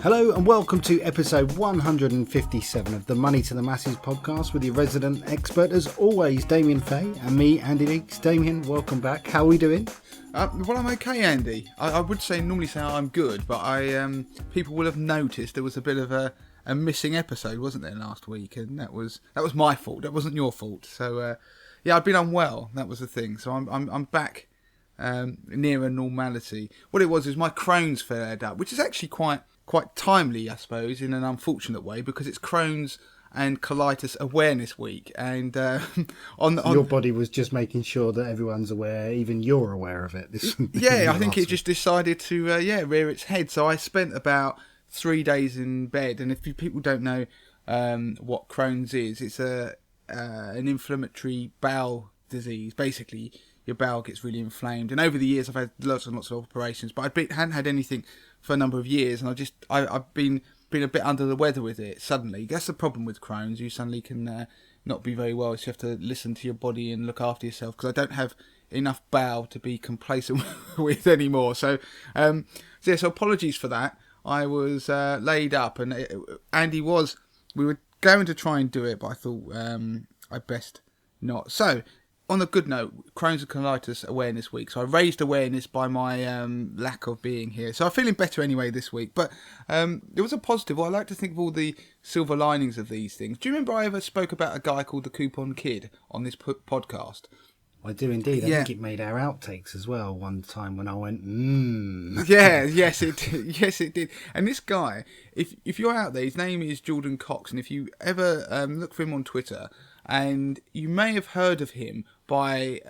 Hello and welcome to episode 157 of the Money to the Masses podcast with your resident expert, as always, Damien Fay, and me, Andy Leaks. Damien, welcome back. How are we doing? Well, I'm okay, Andy. I would normally say I'm good, but people will have noticed there was a bit of a missing episode, wasn't there, last week? And that was my fault. That wasn't your fault. So yeah, I've been unwell. That was the thing. So I'm back nearer normality. What it was is my Crohn's flared up, which is actually quite timely, I suppose, in an unfortunate way, because it's Crohn's and Colitis Awareness Week, and your body was just making sure that everyone's aware, even you're aware of it. I think it just decided to rear its head. So I spent about 3 days in bed, and if people don't know what Crohn's is, it's an inflammatory bowel disease. Basically, your bowel gets really inflamed, and over the years I've had lots and lots of operations, but I hadn't had anything for a number of years, and I've been a bit under the weather with it suddenly. That's the problem with Crohn's. You suddenly can not be very well, so you have to listen to your body and look after yourself, because I don't have enough bowel to be complacent with anymore. So apologies for that. I was laid up, and we were going to try and do it, but I thought I'd best not. So, on a good note, Crohn's and Colitis Awareness Week. So I raised awareness by my lack of being here. So I'm feeling better anyway this week. But it was a positive. Well, I like to think of all the silver linings of these things. Do you remember I ever spoke about a guy called the Coupon Kid on this podcast? I do indeed. I think it made our outtakes as well one time when I went, Yes, it did. Yes, it did. And this guy, if you're out there, his name is Jordan Cox. And if you ever look for him on Twitter, and you may have heard of him by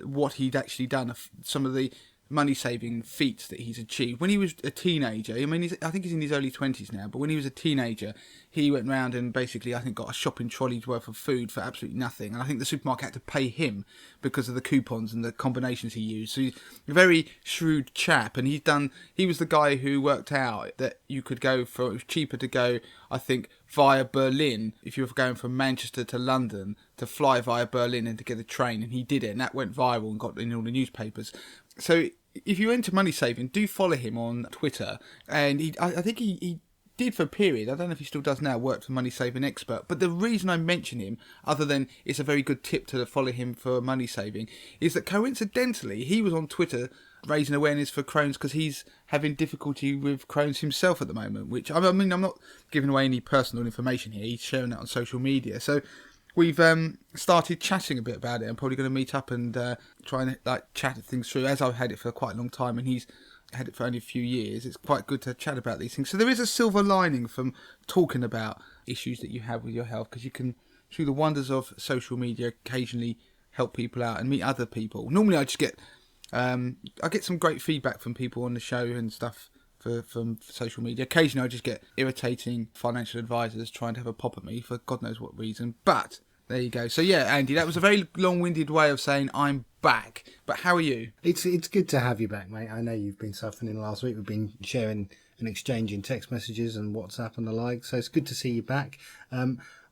what he'd actually done, some of the money-saving feats that he's achieved. When he was a teenager, I think he's in his early 20s now, but when he was a teenager, he went round and basically, I think, got a shopping trolley's worth of food for absolutely nothing. And I think the supermarket had to pay him because of the coupons and the combinations he used. So he's a very shrewd chap, and he was the guy who worked out that you could go for, it was cheaper to go, I think, via Berlin, if you were going from Manchester to London, to fly via Berlin and to get a train, and he did it, and that went viral and got in all the newspapers. So if you're into money saving, do follow him on Twitter. And I think he did for a period, I don't know if he still does now, work for Money Saving Expert. But the reason I mention him, other than it's a very good tip to follow him for money saving, is that coincidentally he was on Twitter raising awareness for Crohn's because he's having difficulty with Crohn's himself at the moment. Which, I mean, I'm not giving away any personal information here. He's sharing it on social media. So we've started chatting a bit about it. I'm probably going to meet up and try and chat things through, as I've had it for quite a long time and he's had it for only a few years. It's quite good to chat about these things. So there is a silver lining from talking about issues that you have with your health, because you can, through the wonders of social media, occasionally help people out and meet other people. Normally I just get I get some great feedback from people on the show and stuff from social media. Occasionally I just get irritating financial advisors trying to have a pop at me for God knows what reason. But there you go. So yeah, Andy, that was a very long-winded way of saying I'm back. But how are you? It's good to have you back, mate. I know you've been suffering last week. We've been sharing and exchanging text messages and WhatsApp and the like. So it's good to see you back.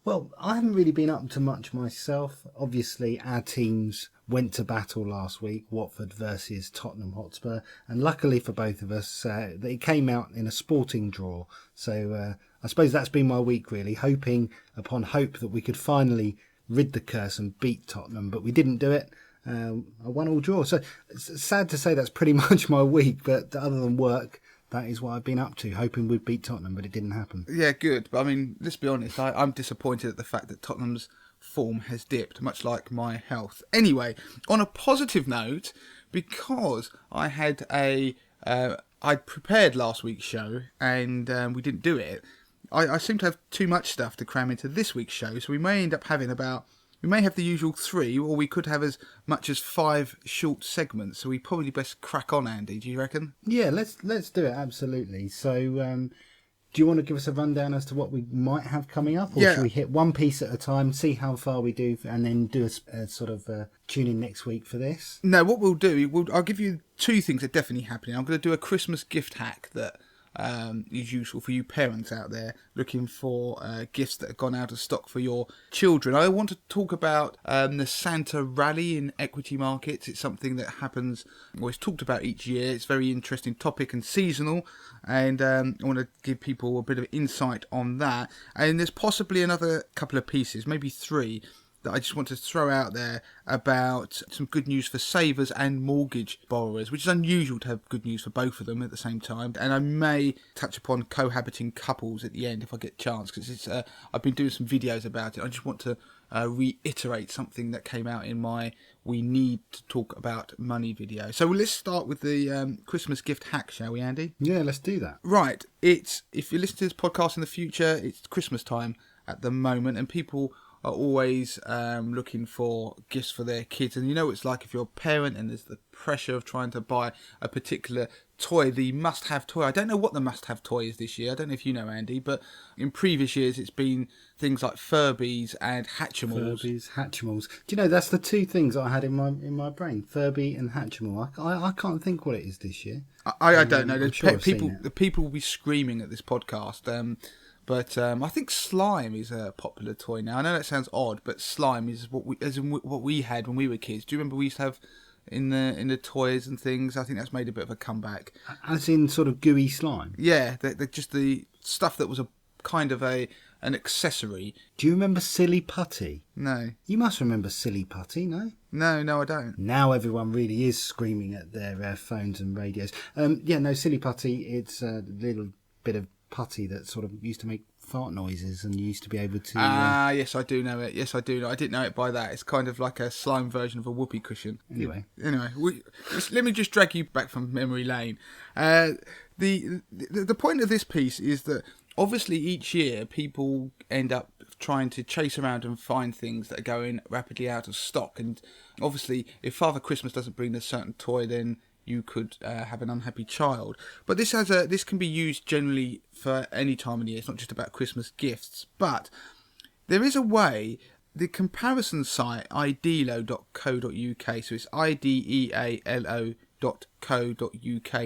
Well, I haven't really been up to much myself. Obviously, our teams went to battle last week, Watford versus Tottenham Hotspur, and luckily for both of us, it came out in a sporting draw. So I suppose that's been my week, really, hoping upon hope that we could finally rid the curse and beat Tottenham, but we didn't do it. A 1-1 draw. So it's sad to say that's pretty much my week, but other than work, that is what I've been up to, hoping we'd beat Tottenham, but it didn't happen. Yeah, good. But I mean, let's be honest, I'm disappointed at the fact that Tottenham's form has dipped, much like my health. Anyway, on a positive note, because I had I'd prepared last week's show and we didn't do it, I seem to have too much stuff to cram into this week's show, so we may end up having we may have the usual 3, or we could have as much as 5 short segments. So we probably best crack on, Andy. Do you reckon? Yeah, let's do it, absolutely. So do you want to give us a rundown as to what we might have coming up? Or should we hit one piece at a time, see how far we do, and then do a sort of tune in next week for this? No, what we'll do, I'll give you 2 things that are definitely happening. I'm going to do a Christmas gift hack that is useful for you parents out there looking for gifts that have gone out of stock for your children. I want to talk about the Santa Rally in equity markets. It's something that happens, or it's talked about each year. It's a very interesting topic and seasonal, and I want to give people a bit of insight on that. And there's possibly another couple of pieces, maybe three, that I just want to throw out there about some good news for savers and mortgage borrowers, which is unusual to have good news for both of them at the same time. And I may touch upon cohabiting couples at the end if I get a chance, because I've been doing some videos about it. I just want to reiterate something that came out in my We Need to Talk About Money video. So let's start with the Christmas gift hack, shall we, Andy? Yeah, let's do that. Right. If you listen to this podcast in the future, it's Christmas time at the moment, and people are always looking for gifts for their kids. And you know what it's like if you're a parent and there's the pressure of trying to buy a particular toy, the must-have toy. I don't know what the must-have toy is this year. I don't know if you know, Andy, but in previous years it's been things like Furbies and Hatchimals. Furbies, Hatchimals. Do you know, that's the two things I had in my brain, Furby and Hatchimal. I can't think what it is this year. I don't know. There's sure the people will be screaming at this podcast. But I think slime is a popular toy now. I know that sounds odd, but slime is what we had when we were kids. Do you remember we used to have in the toys and things? I think that's made a bit of a comeback. As in sort of gooey slime? Yeah, they're just the stuff that was a kind of an accessory. Do you remember Silly Putty? No. You must remember Silly Putty, no? No, I don't. Now everyone really is screaming at their phones and radios. Silly Putty, it's a little bit of putty that sort of used to make fart noises, and you used to be able to... yes, I do know it. Yes, I do know. I didn't know it by that. It's kind of like a slime version of a whoopee cushion. Anyway, let me just drag you back from memory lane. The point of this piece is that obviously each year people end up trying to chase around and find things that are going rapidly out of stock, and obviously if Father Christmas doesn't bring a certain toy, then you could have an unhappy child. But this can be used generally for any time of the year. It's not just about Christmas gifts. But there is a way. The comparison site idealo.co.uk, so it's idealo.co.uk.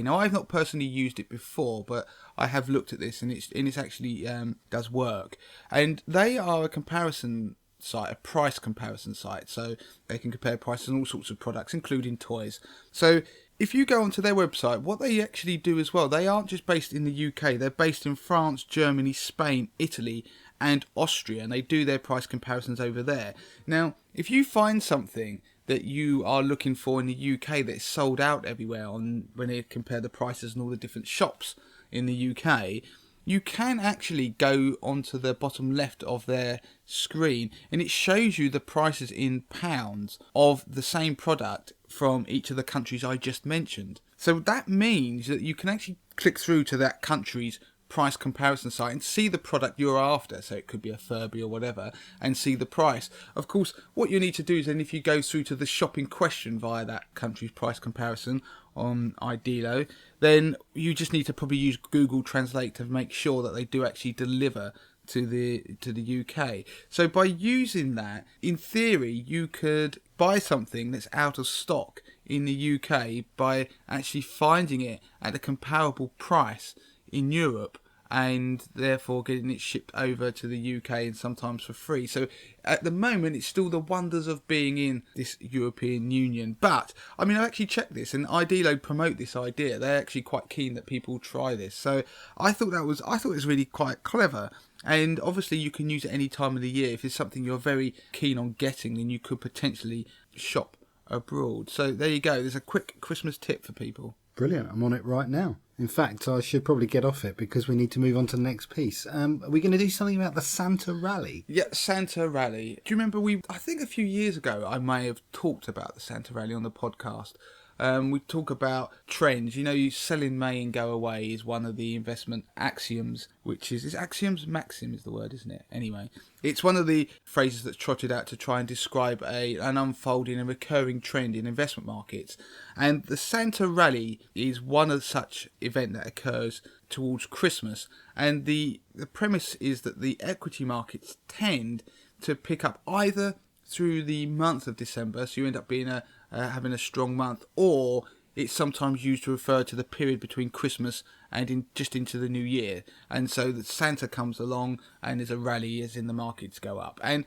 Now, I've not personally used it before, but I have looked at this, and it's actually does work. And they are a comparison site, a price comparison site, so they can compare prices on all sorts of products, including toys. So if you go onto their website, what they actually do as well, they aren't just based in the UK, they're based in France, Germany, Spain, Italy and Austria, and they do their price comparisons over there. Now, if you find something that you are looking for in the UK that is sold out everywhere when they compare the prices in all the different shops in the UK, you can actually go onto the bottom left of their screen and it shows you the prices in pounds of the same product from each of the countries I just mentioned. So that means that you can actually click through to that country's price comparison site and see the product you're after. So it could be a Furby or whatever, and see the price. Of course, what you need to do is then, if you go through to the shop in question via that country's price comparison on Idealo, then you just need to probably use Google Translate to make sure that they do actually deliver to the UK. So by using that, in theory, you could buy something that's out of stock in the UK by actually finding it at a comparable price in Europe, and therefore getting it shipped over to the UK, and sometimes for free. So at the moment, it's still the wonders of being in this European Union. But I mean, I've actually checked this, and Idealo promote this idea. They're actually quite keen that people try this. So I thought it was really quite clever. And obviously, you can use it any time of the year. If it's something you're very keen on getting, then you could potentially shop abroad. So there you go. There's a quick Christmas tip for people. Brilliant. I'm on it right now. In fact, I should probably get off it because we need to move on to the next piece. Are we going to do something about the Santa Rally? Yeah, Santa Rally. Do you remember I think a few years ago, I may have talked about the Santa Rally on the podcast. We talk about trends. You know, sell in May and go away is one of the investment axioms, which is axioms? Maxim is the word, isn't it? Anyway, it's one of the phrases that's trotted out to try and describe an unfolding and recurring trend in investment markets. And the Santa Rally is one of such event that occurs towards Christmas. And the premise is that the equity markets tend to pick up either through the month of December, so you end up being having a strong month, or it's sometimes used to refer to the period between Christmas and just into the new year. And so that Santa comes along and there's a rally as in the markets go up. And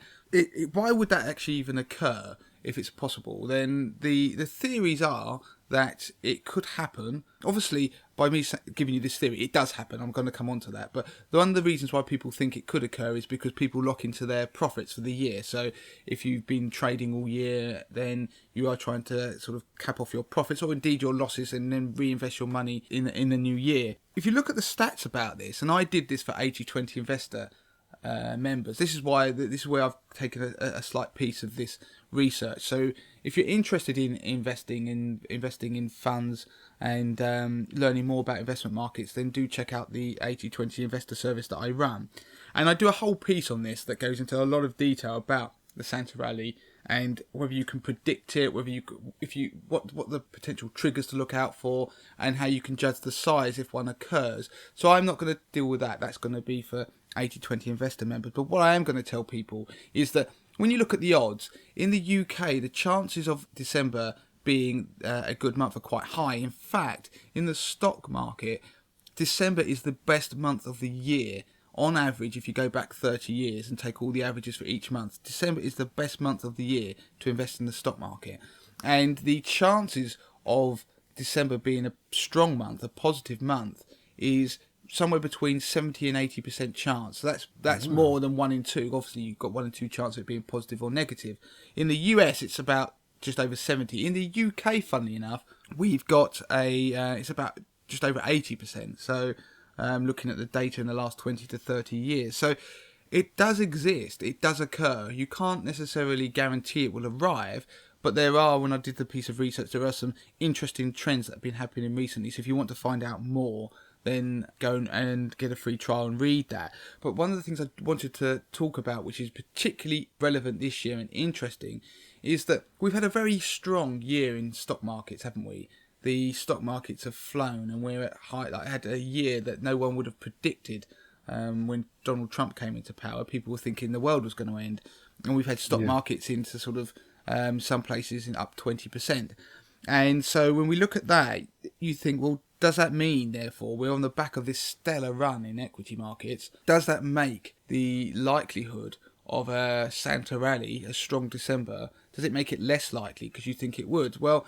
why would that actually even occur if it's possible? Then the theories are that it could happen. Obviously, by me giving you this theory, it does happen. I'm going to come on to that. But one of the reasons why people think it could occur is because people lock into their profits for the year. So if you've been trading all year, then you are trying to sort of cap off your profits or indeed your losses and then reinvest your money in the new year. If you look at the stats about this, and I did this for 80/20 Investor members. This is where I've taken a slight piece of this research. So if you're interested in investing in funds and learning more about investment markets, then do check out the 80/20 Investor service that I run. And I do a whole piece on this that goes into a lot of detail about the Santa rally and whether you can predict it, what the potential triggers to look out for, and how you can judge the size if one occurs. So I'm not going to deal with that. That's going to be for 80/20 Investor members. But what I am going to tell people is that when you look at the odds in the UK, the chances of December being a good month are quite high. In fact, in the stock market, December is the best month of the year. On average, if you go back 30 years and take all the averages for each month, December is the best month of the year to invest in the stock market. And the chances of December being a strong month, a positive month, is somewhere between 70 and 80% chance. So that's more than 1 in 2. Obviously, you've got 1 in 2 chance of it being positive or negative. In the US, it's about just over 70. In the UK, funnily enough, we've got it's about just over 80%. So looking at the data in the last 20 to 30 years. So it does exist. It does occur. You can't necessarily guarantee it will arrive, but there are, when I did the piece of research, there are some interesting trends that have been happening recently. So if you want to find out more, then go and get a free trial and read that. But one of the things I wanted to talk about, which is particularly relevant this year and interesting, is that we've had a very strong year in stock markets, haven't we? The stock markets have flown, and we're at high. Like, had a year that no one would have predicted when Donald Trump came into power. People were thinking the world was going to end, and we've had stock markets into sort of some places in up 20%. And so when we look at that, you think, well, does that mean, therefore, we're on the back of this stellar run in equity markets? Does that make the likelihood of a Santa rally, a strong December, does it make it less likely because you think it would? Well,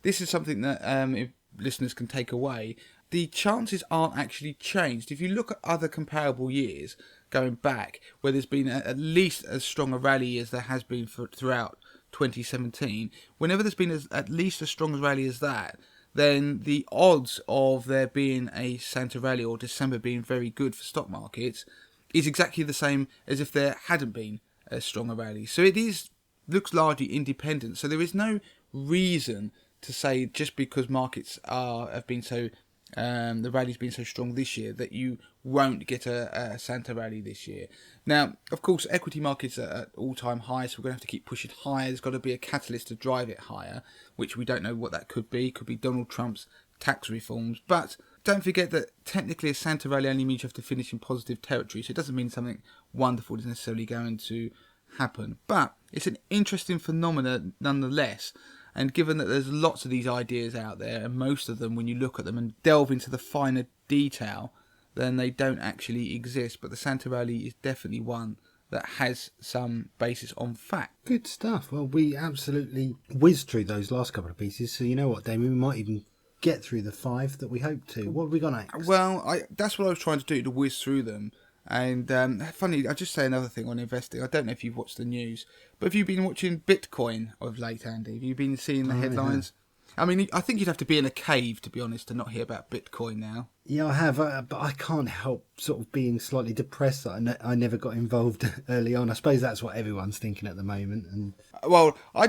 this is something that if listeners can take away. The chances aren't actually changed. If you look at other comparable years going back, where there's been at least as strong a rally as there has been throughout 2017, whenever there's been at least as strong a rally as that, then the odds of there being a Santa rally or December being very good for stock markets is exactly the same as if there hadn't been a stronger rally. So it looks largely independent. So there is no reason to say just because markets have been so the rally's been so strong this year that you won't get a Santa rally this year. Now, of course, equity markets are at all-time highs, so we're going to have to keep pushing higher. There's got to be a catalyst to drive it higher, which we don't know what that could be. Could be Donald Trump's tax reforms. But don't forget that technically a Santa rally only means you have to finish in positive territory, so it doesn't mean something wonderful is necessarily going to happen. But it's an interesting phenomenon nonetheless. And given that there's lots of these ideas out there, and most of them, when you look at them and delve into the finer detail, then they don't actually exist. But the Santa rally is definitely one that has some basis on fact. Good stuff. Well, we absolutely whizzed through those last couple of pieces. So you know what, Damien, we might even get through the 5 that we hoped to. What have we got next? Well, that's what I was trying to do, to whiz through them. And funny, I'll just say another thing on investing. I don't know if you've watched the news, but have you been watching Bitcoin of late, Andy? Have you been seeing the headlines? Yeah. I mean, I think you'd have to be in a cave, to be honest, to not hear about Bitcoin now. Yeah, I have, but I can't help sort of being slightly depressed that I never got involved early on. I suppose that's what everyone's thinking at the moment. And well, I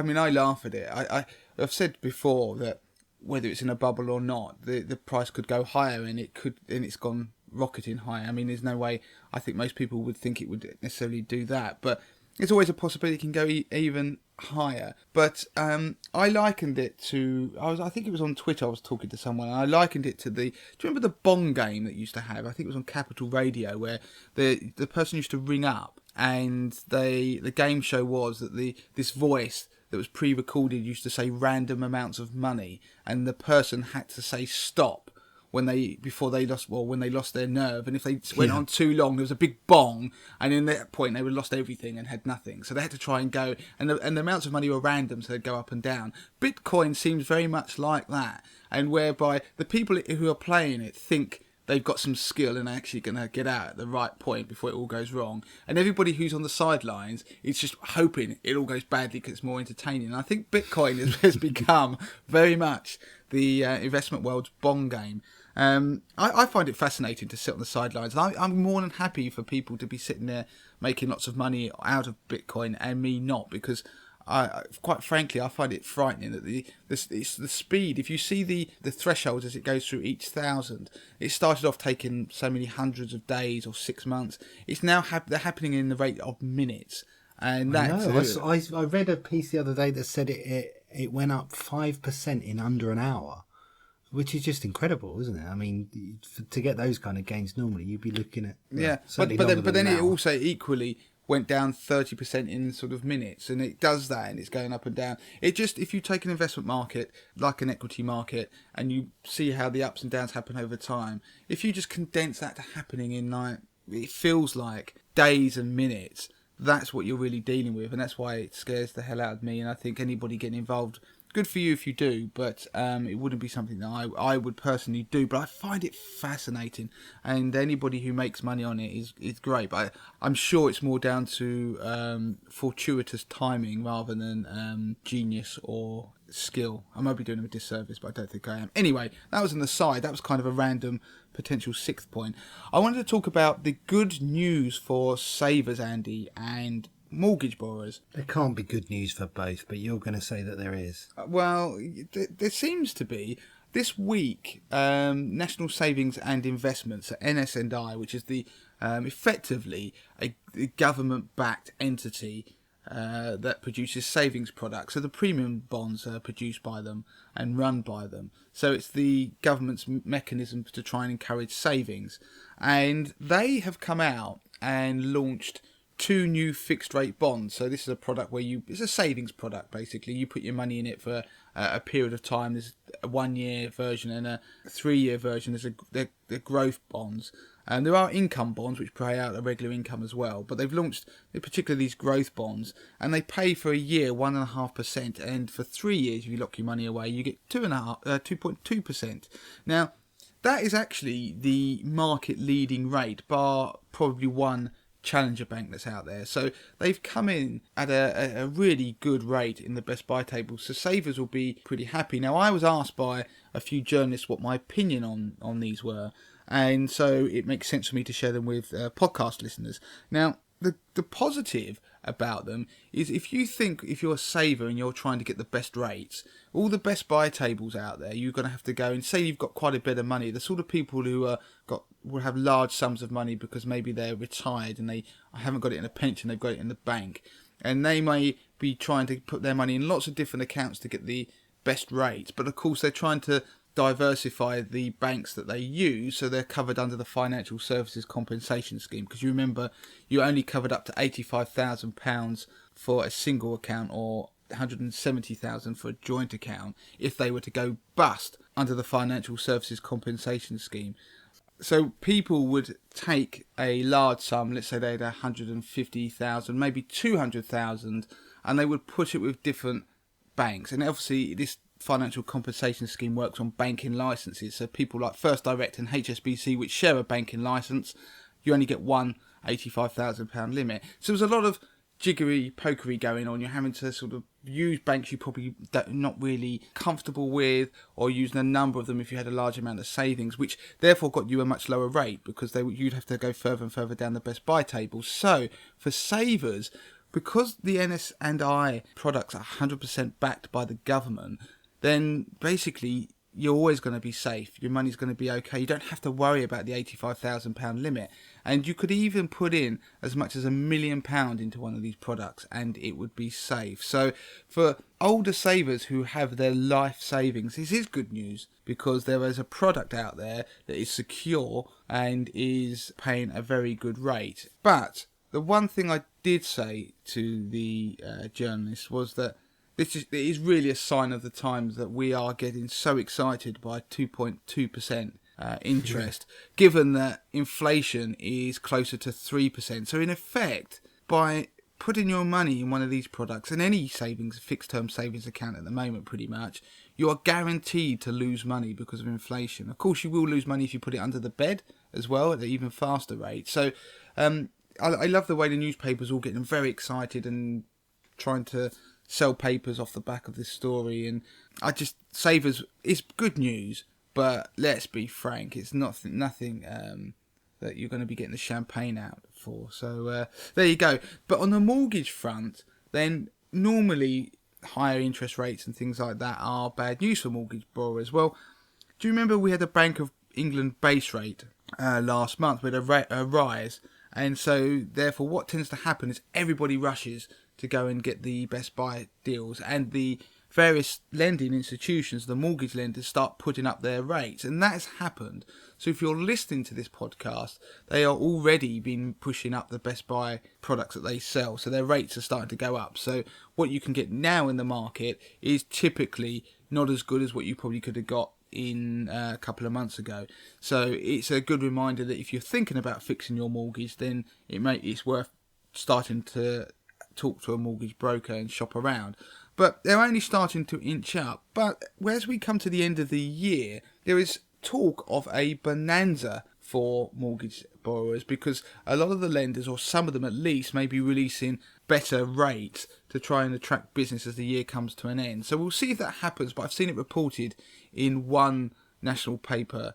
mean, I laugh at it. I've said before that whether it's in a bubble or not, the price could go higher, and it's gone rocketing higher. I mean, there's no way I think most people would think it would necessarily do that, but it's always a possibility it can go even higher. But I likened it to, I think it was on Twitter, I was talking to someone, and I likened it to do you remember the Bong game that used to have? I think it was on Capital Radio, where the person used to ring up, and the game show was that this voice that was pre-recorded used to say random amounts of money, and the person had to say stop when they lost their nerve, and if they went on too long, there was a big bong, and in that point they would lost everything and had nothing. So they had to try and go, and the amounts of money were random, so they'd go up and down. Bitcoin seems very much like that, and whereby the people who are playing it think they've got some skill and are actually going to get out at the right point before it all goes wrong. And everybody who's on the sidelines is just hoping it all goes badly because it's more entertaining. And I think Bitcoin has become very much the investment world's bong game. I find it fascinating to sit on the sidelines. And I'm more than happy for people to be sitting there making lots of money out of Bitcoin and me not, because quite frankly, I find it frightening that it's the speed. If you see the thresholds as it goes through each 1,000, it started off taking so many hundreds of days or 6 months. It's now they're happening in the rate of minutes, and I read a piece the other day that said it went up 5% in under an hour, which is just incredible, isn't it? I mean, to get those kind of gains normally, you'd be looking at but then it also equally went down 30% in sort of minutes, and it does that, and it's going up and down. It just, if you take an investment market like an equity market and you see how the ups and downs happen over time, if you just condense that to happening in like, it feels like days and minutes, that's what you're really dealing with, and that's why it scares the hell out of me. And I think anybody getting involved, good for you if you do, but it wouldn't be something that I would personally do. But I find it fascinating, and anybody who makes money on it is great. But I'm sure it's more down to fortuitous timing rather than genius or skill. I might be doing them a disservice, but I don't think I am. Anyway, that was an aside. That was kind of a random potential sixth point. I wanted to talk about the good news for savers, Andy, and mortgage borrowers. There can't be good news for both, but you're going to say that there is. Well, there seems to be. This week, National Savings and Investments, NS&I, which is the effectively a government-backed entity that produces savings products. So the premium bonds are produced by them and run by them. So it's the government's mechanism to try and encourage savings. And they have come out and launched 2 new fixed rate bonds. So this is a product where it's a savings product basically. You put your money in it for a period of time. There's a 1-year version and a 3-year version. They're growth bonds. And there are income bonds which pay out a regular income as well. But they've launched particularly these growth bonds, and they pay for a year 1.5%, and for 3 years if you lock your money away you get 2.2%. Now that is actually the market leading rate, bar probably one challenger bank that's out there. So they've come in at a really good rate in the best buy table, so savers will be pretty happy. Now I was asked by a few journalists what my opinion on these were, and so it makes sense for me to share them with podcast listeners. Now the positive about them is if you're a saver and you're trying to get the best rates, all the best buy tables out there, you're going to have to go and say you've got quite a bit of money. The sort of people who will have large sums of money because maybe they're retired and they haven't got it in a pension, they've got it in the bank, and they may be trying to put their money in lots of different accounts to get the best rates. But of course they're trying to diversify the banks that they use, so they're covered under the Financial Services Compensation Scheme, because you remember you're only covered up to £85,000 for a single account or £170,000 for a joint account if they were to go bust under the Financial Services Compensation Scheme. So people would take a large sum, let's say they had 150,000, maybe 200,000, and they would put it with different banks. And obviously this financial compensation scheme works on banking licenses. So people like First Direct and HSBC, which share a banking license, you only get one £85,000 limit. So there's a lot of jiggery pokery going on. You're having to sort of use banks you probably not really comfortable with, or using a number of them if you had a large amount of savings, which therefore got you a much lower rate because you'd have to go further and further down the best buy table. So for savers, because the NS&I products are 100% backed by the government, then basically you're always going to be safe. Your money's going to be okay. You don't have to worry about the £85,000 limit. And you could even put in as much as £1 million into one of these products and it would be safe. So for older savers who have their life savings, this is good news, because there is a product out there that is secure and is paying a very good rate. But the one thing I did say to the journalist was that it is really a sign of the times that we are getting so excited by 2.2% interest, given that inflation is closer to 3%. So in effect, by putting your money in one of these products, and any fixed term savings account at the moment pretty much, you are guaranteed to lose money because of inflation. Of course, you will lose money if you put it under the bed as well at an even faster rate. So I love the way the newspapers all getting very excited and trying to sell papers off the back of this story. And savers is good news, but let's be frank, it's nothing that you're going to be getting the champagne out for. So there you go. But on the mortgage front, then normally higher interest rates and things like that are bad news for mortgage borrowers. Well, do you remember we had a Bank of England base rate last month with a rise? And so therefore what tends to happen is everybody rushes to go and get the best buy deals, and the various lending institutions, the mortgage lenders, start putting up their rates, and that has happened. So if you're listening to this podcast, they are already been pushing up the best buy products that they sell, so their rates are starting to go up. So what you can get now in the market is typically not as good as what you probably could have got in a couple of months ago. So it's a good reminder that if you're thinking about fixing your mortgage, then it's worth starting to talk to a mortgage broker and shop around. But they're only starting to inch up. But as we come to the end of the year, there is talk of a bonanza for mortgage borrowers, because a lot of the lenders, or some of them at least, may be releasing better rates to try and attract business as the year comes to an end. So we'll see if that happens, but I've seen it reported in one national paper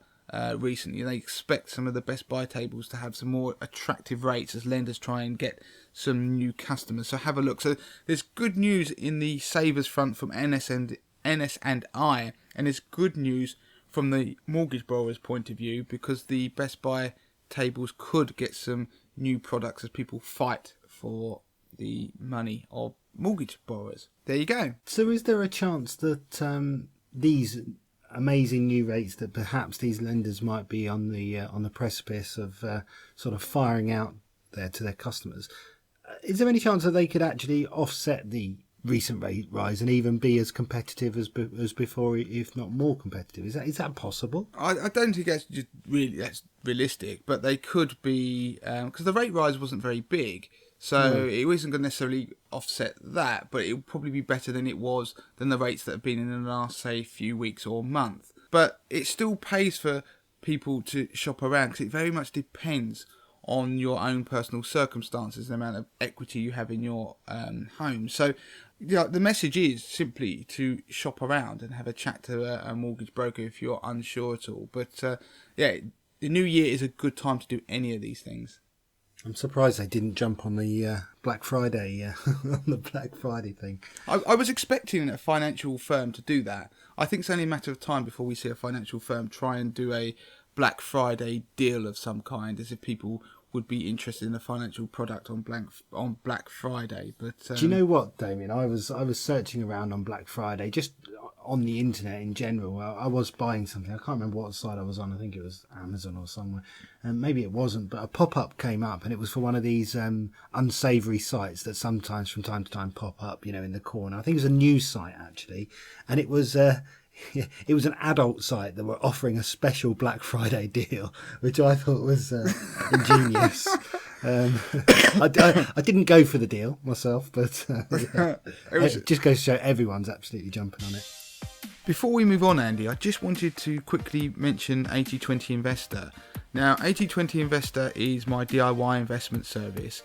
recently. They expect some of the best buy tables to have some more attractive rates as lenders try and get some new customers. So have a look. So there's good news in the savers front from NS and I, and there's good news from the mortgage borrower's point of view, because the best buy tables could get some new products as people fight for the money of mortgage borrowers. There you go. So is there a chance that these amazing new rates, that perhaps these lenders might be on the precipice of sort of firing out there to their customers, is there any chance that they could actually offset the recent rate rise and even be as competitive as before, if not more competitive? Is that possible? I don't think that's realistic, but they could be, because the rate rise wasn't very big, so it isn't going to necessarily offset that, but it will probably be better than the rates that have been in the last, say, few weeks or month. But it still pays for people to shop around, because it very much depends on your own personal circumstances, the amount of equity you have in your home. So the message is simply to shop around and have a chat to a mortgage broker if you're unsure at all. But the new year is a good time to do any of these things. I'm surprised they didn't jump on the Black Friday on the Black Friday thing. I was expecting a financial firm to do that. I think it's only a matter of time before we see a financial firm try and do a Black Friday deal of some kind, as if people would be interested in a financial product on Black Friday. But do you know what, Damien? I was searching around on Black Friday, just on the internet in general. I was buying something. I can't remember what site I was on. I think it was Amazon or somewhere. And maybe it wasn't, but a pop-up came up, and it was for one of these unsavoury sites that sometimes from time to time pop up, in the corner. I think it was a news site, actually. And it was it was an adult site that were offering a special Black Friday deal, which I thought was ingenious. I didn't go for the deal myself, but it just goes to show everyone's absolutely jumping on it. Before we move on, Andy, I just wanted to quickly mention 80/20 Investor. Now, 80/20 Investor is my DIY investment service.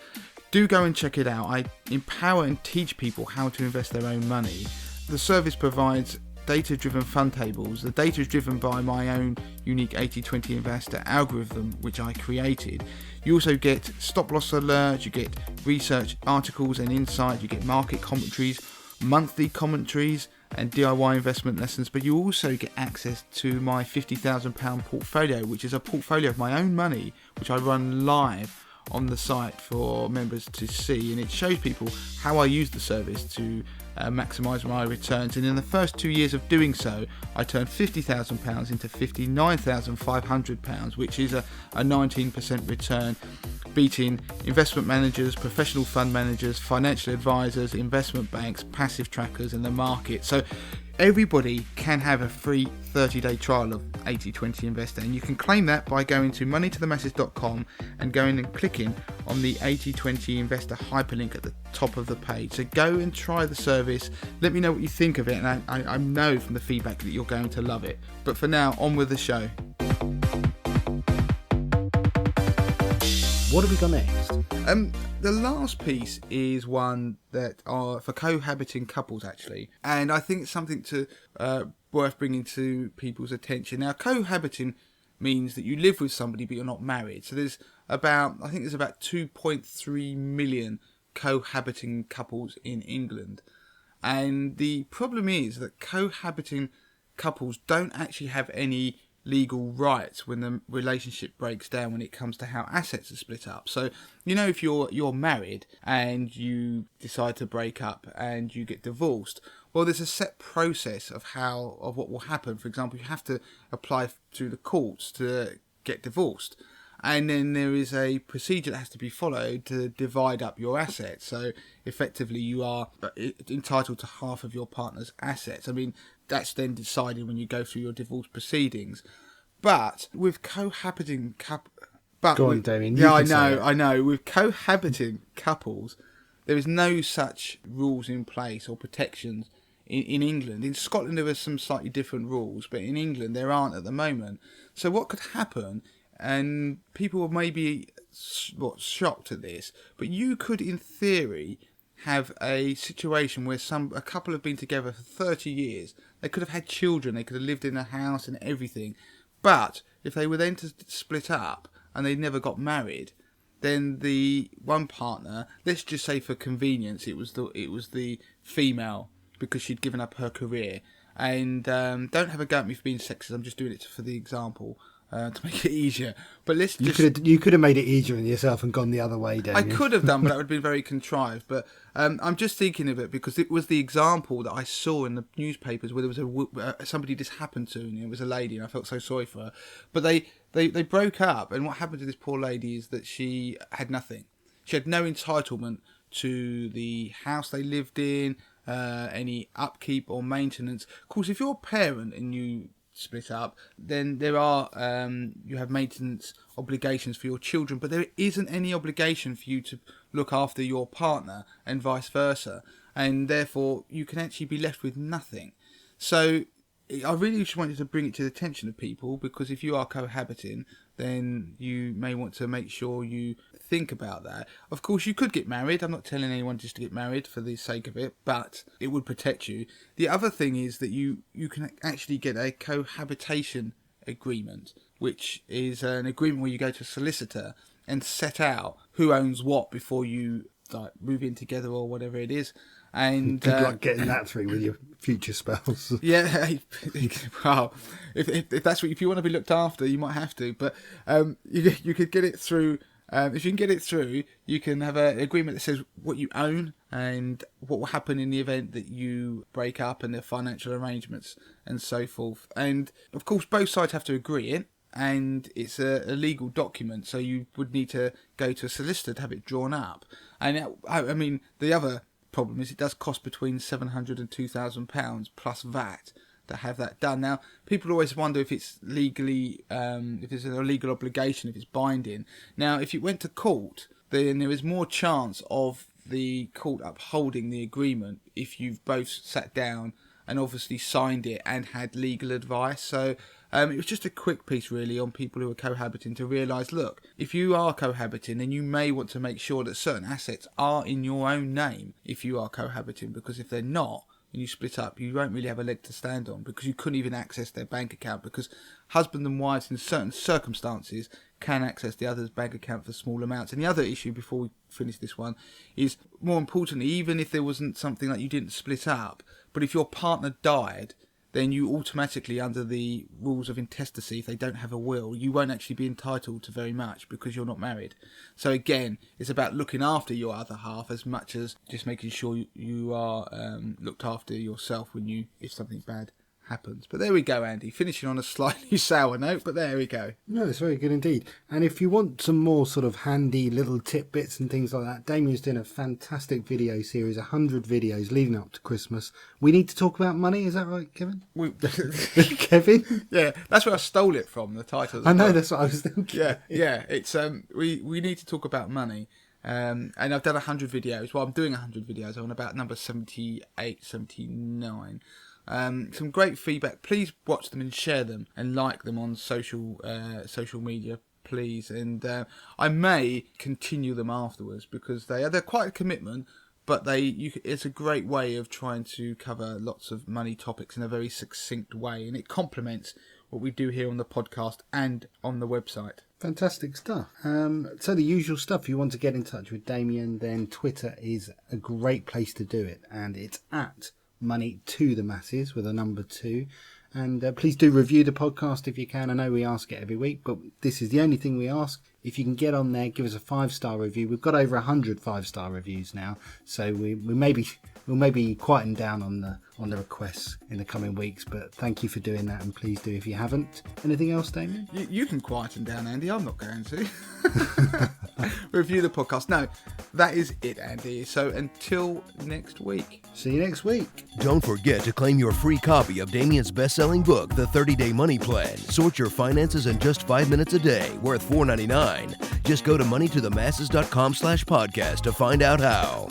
Do go and check it out. I empower and teach people how to invest their own money. The service provides data-driven fund tables. The data is driven by my own unique 80/20 Investor algorithm, which I created. You also get stop-loss alerts, you get research articles and insight, you get market commentaries, monthly commentaries, and DIY investment lessons, but you also get access to my £50,000 portfolio, which is a portfolio of my own money, which I run live on the site for members to see, and it shows people how I use the service to maximise my returns, and in the first 2 years of doing so, I turned £50,000 into £59,500, which is a 19% return, beating investment managers, professional fund managers, financial advisors, investment banks, passive trackers in the market. So everybody can have a free 30-day trial of 80/20 Investor, and you can claim that by going to moneytothemasses.com and going and clicking on the 80/20 Investor hyperlink at the top of the page. So go and try the service, let me know what you think of it, and I know from the feedback that you're going to love it. But for now, on with the show. What have we got next? The last piece is one that are for cohabiting couples, actually, and I think it's something to worth bringing to people's attention. Now, cohabiting means that you live with somebody but you're not married. So there's about 2.3 million cohabiting couples in England, and the problem is that cohabiting couples don't actually have any legal rights when the relationship breaks down when it comes to how assets are split up. So, if you're married and you decide to break up and you get divorced, well, there's a set process of what will happen. For example, you have to apply through the courts to get divorced, and then there is a procedure that has to be followed to divide up your assets. So effectively you are entitled to half of your partner's assets. I mean, that's then decided when you go through your divorce proceedings. But with cohabiting Go on, Damien. Yeah, I know. With cohabiting couples, there is no such rules in place or protections in England. In Scotland, there are some slightly different rules, but in England, there aren't at the moment. So what could happen, and people may be shocked at this, but you could, in theory, have a situation where a couple have been together for 30 years. They could have had children. They could have lived in a house and everything. But if they were then to split up and they never got married, then the one partner, let's just say for convenience, it was the female because she'd given up her career. And don't have a go at me for being sexist. I'm just doing it for the example. To make it easier, but you could have made it easier on yourself and gone the other way, Damien. I could have done, but that would have been very contrived. But I'm just thinking of it because it was the example that I saw in the newspapers where there was somebody this happened to, and it was a lady, and I felt so sorry for her. But they broke up, and what happened to this poor lady is that she had nothing. She had no entitlement to the house they lived in, any upkeep or maintenance. Of course, if you're a parent and you split up, then there are you have maintenance obligations for your children, but there isn't any obligation for you to look after your partner and vice versa, and therefore you can actually be left with nothing. So I really just wanted to bring it to the attention of people, because if you are cohabiting, then you may want to make sure you think about that. Of course, you could get married. I'm not telling anyone just to get married for the sake of it, but it would protect you. The other thing is that you can actually get a cohabitation agreement, which is an agreement where you go to a solicitor and set out who owns what before you move in together or whatever it is. And good luck getting that through with your future spouse. Yeah, well, if you want to be looked after, you might have to. But you could get it through. If you can get it through, you can have an agreement that says what you own and what will happen in the event that you break up, and the financial arrangements and so forth. And of course, both sides have to agree it, and it's a legal document, so you would need to go to a solicitor to have it drawn up. And I mean, the other problem is it does cost between £700 and £2,000 plus VAT to have that done. Now, people always wonder if it's legally, if it's a legal obligation, if it's binding. Now, if you went to court, then there is more chance of the court upholding the agreement if you've both sat down and obviously signed it and had legal advice. So it was just a quick piece really on people who are cohabiting to realise, look, if you are cohabiting, then you may want to make sure that certain assets are in your own name if you are cohabiting, because if they're not, and you split up, you won't really have a leg to stand on, because you couldn't even access their bank account, because husband and wives in certain circumstances can access the other's bank account for small amounts. And the other issue, before we finish this one, is more importantly, even if there wasn't something like you didn't split up, but if your partner died then you automatically, under the rules of intestacy, if they don't have a will, you won't actually be entitled to very much because you're not married. So again, it's about looking after your other half as much as just making sure you are looked after yourself if something bad happens. But there we go, Andy, finishing on a slightly sour note, but there we go. No, it's very good indeed. And if you want some more sort of handy little tidbits and things like that, Damien's doing a fantastic video series, 100 videos leading up to Christmas. We need to talk about money, is that right, Kevin? Kevin? Yeah, that's where I stole it from, the title. I know, that's what I was thinking. Yeah. It's we need to talk about money. And I've done 100 videos. Well, I'm doing 100 videos. I'm on about number 78, 79. Some great feedback. Please watch them and share them and like them on social media, please. And I may continue them afterwards because they're quite a commitment, but it's a great way of trying to cover lots of money topics in a very succinct way, and it complements what we do here on the podcast and on the website. Fantastic stuff. So the usual stuff, if you want to get in touch with Damien, then Twitter is a great place to do it, and it's at Money to the Masses with a number 2. And please do review the podcast if you can. I know we ask it every week, but this is the only thing we ask. If you can get on there, give us a 5-star review. We've got over 100 5-star reviews now, so we'll maybe quieten down on the requests in the coming weeks. But thank you for doing that, and please do if you haven't. Anything else, Damien? You can quieten down, Andy. I'm not going to. Review the podcast. No, that is it, Andy. So until next week. See you next week. Don't forget to claim your free copy of Damien's best-selling book, The 30-Day Money Plan. Sort your finances in just 5 minutes a day, worth $4.99. Just go to moneytothemasses.com/podcast to find out how.